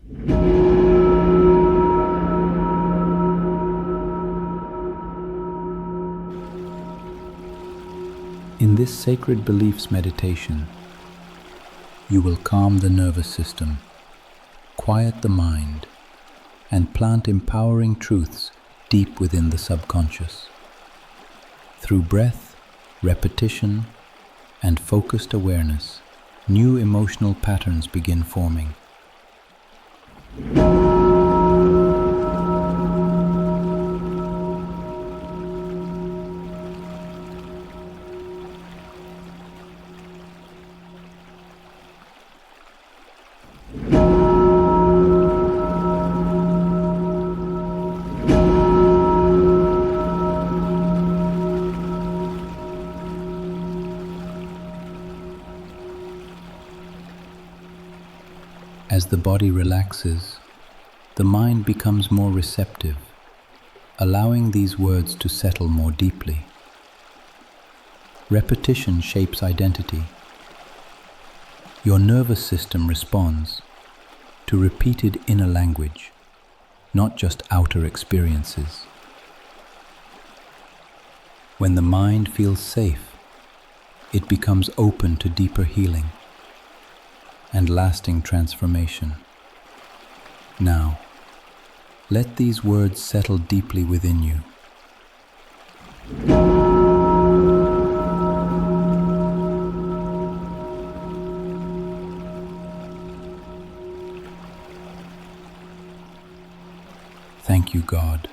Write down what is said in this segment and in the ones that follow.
In this sacred beliefs meditation, you will calm the nervous system, quiet the mind, and plant empowering truths deep within the subconscious. Through breath, repetition, and focused awareness, new emotional patterns begin forming. As the body relaxes, the mind becomes more receptive, allowing these words to settle more deeply. Repetition shapes identity. Your nervous system responds to repeated inner language, not just outer experiences. When the mind feels safe, it becomes open to deeper healing and lasting transformation. Now, let these words settle deeply within you. Thank you, God,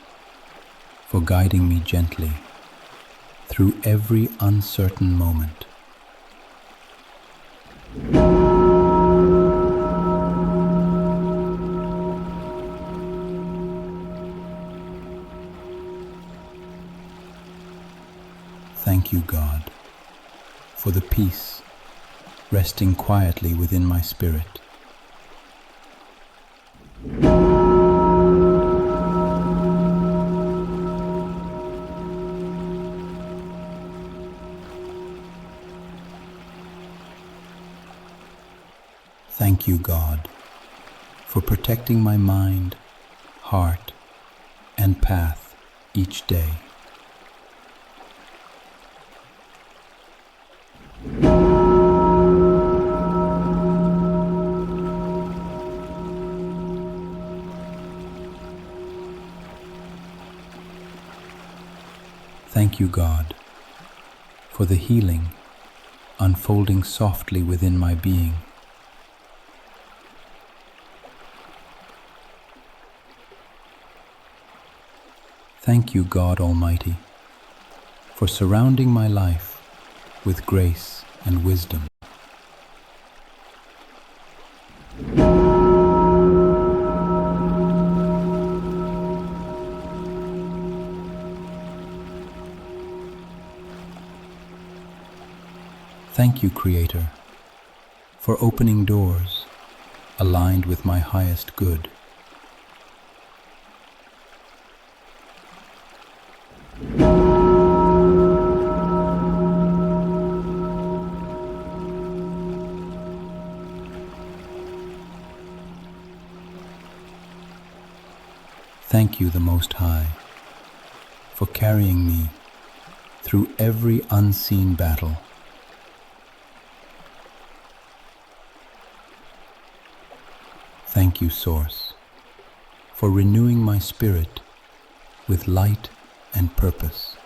for guiding me gently through every uncertain moment. Thank you, God, for the peace resting quietly within my spirit. Thank you, God, for protecting my mind, heart, and path each day. Thank you, God, for the healing unfolding softly within my being. Thank you, God Almighty, for surrounding my life with grace and wisdom. Thank you, Creator, for opening doors aligned with my highest good. Thank you, the Most High, for carrying me through every unseen battle. Thank you, Source, for renewing my spirit with light and purpose.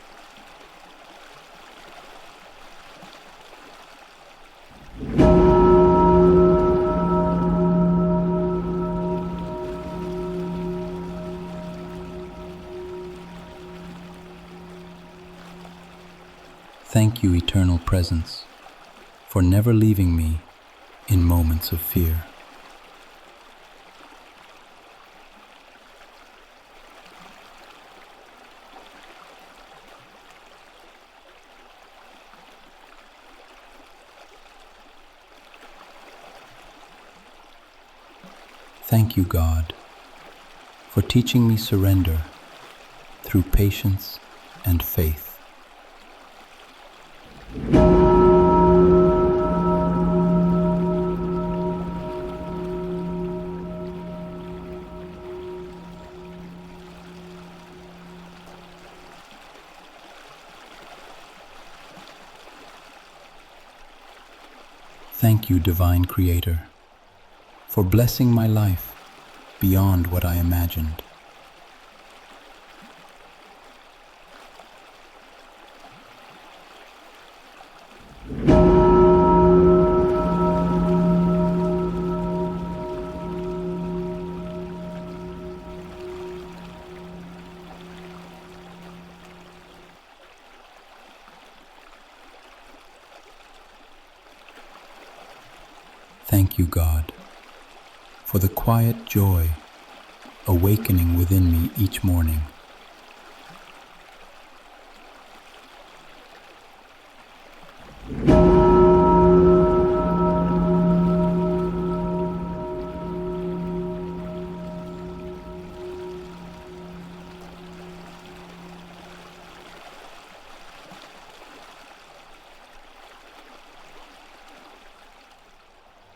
Thank you, Eternal Presence, for never leaving me in moments of fear. Thank you, God, for teaching me surrender through patience and faith. Thank you, Divine Creator, for blessing my life beyond what I imagined. Thank you, God, for the quiet joy awakening within me each morning.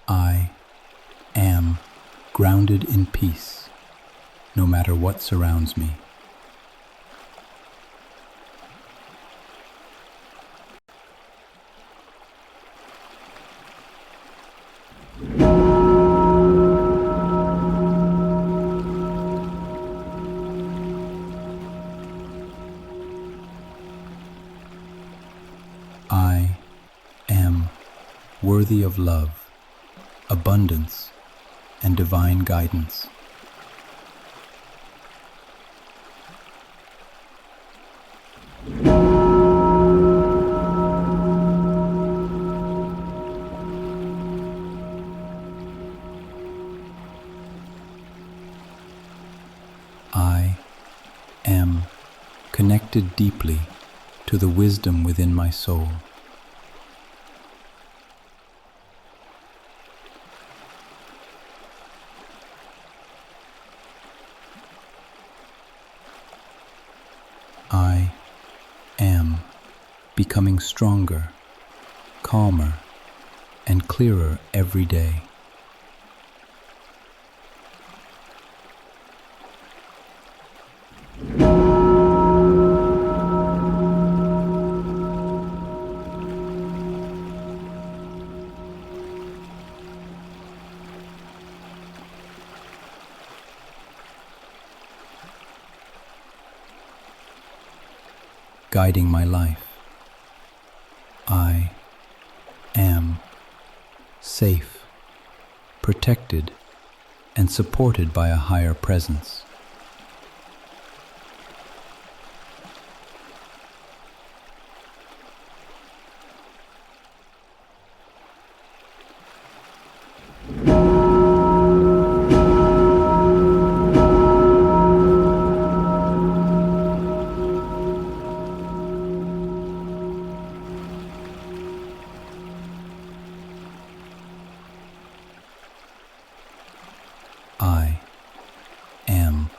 I am grounded in peace, no matter what surrounds me. I am worthy of love, abundance, and divine guidance. I am connected deeply to the wisdom within my soul. I am becoming stronger, calmer, and clearer every day. Guiding my life, I am safe, protected, and supported by a higher presence. I am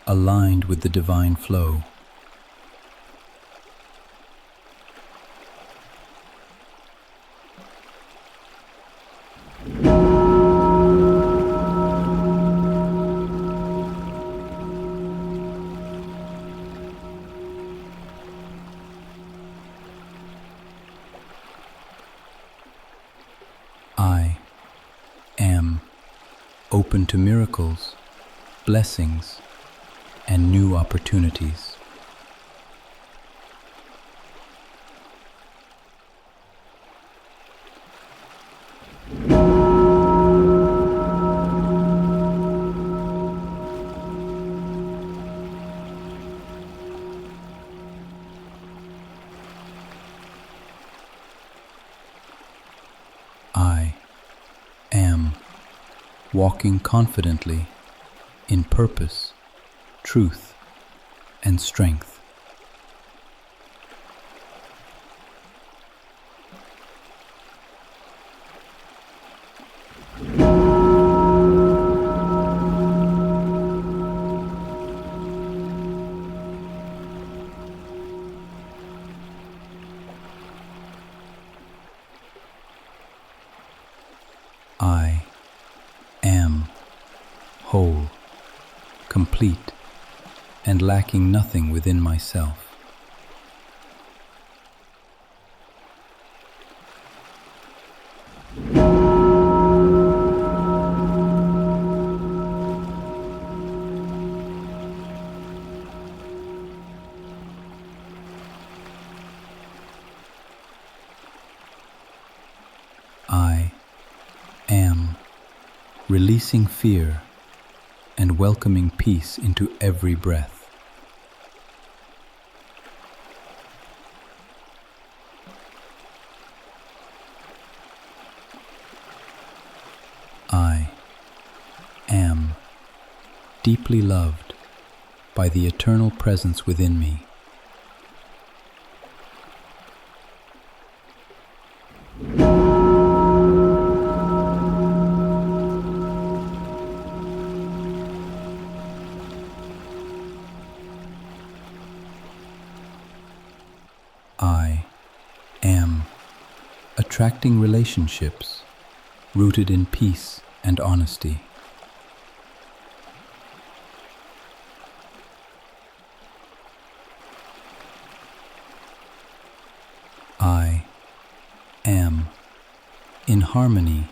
aligned with the divine flow. I am open to miracles, blessings, and new opportunities. I am walking confidently in purpose, truth, and strength. I am whole, complete, and lacking nothing within myself. releasing fear and welcoming peace into every breath. I am deeply loved by the eternal presence within me. I am attracting relationships rooted in peace and honesty. I am in harmony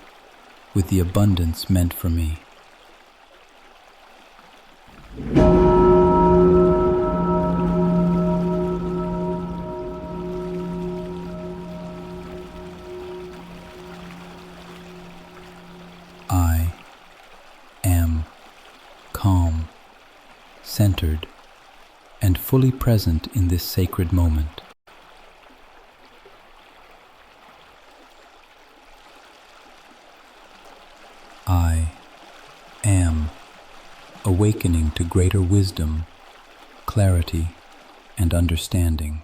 with the abundance meant for me. I am calm, centered, and fully present in this sacred moment. I am awakening to greater wisdom, clarity, and understanding.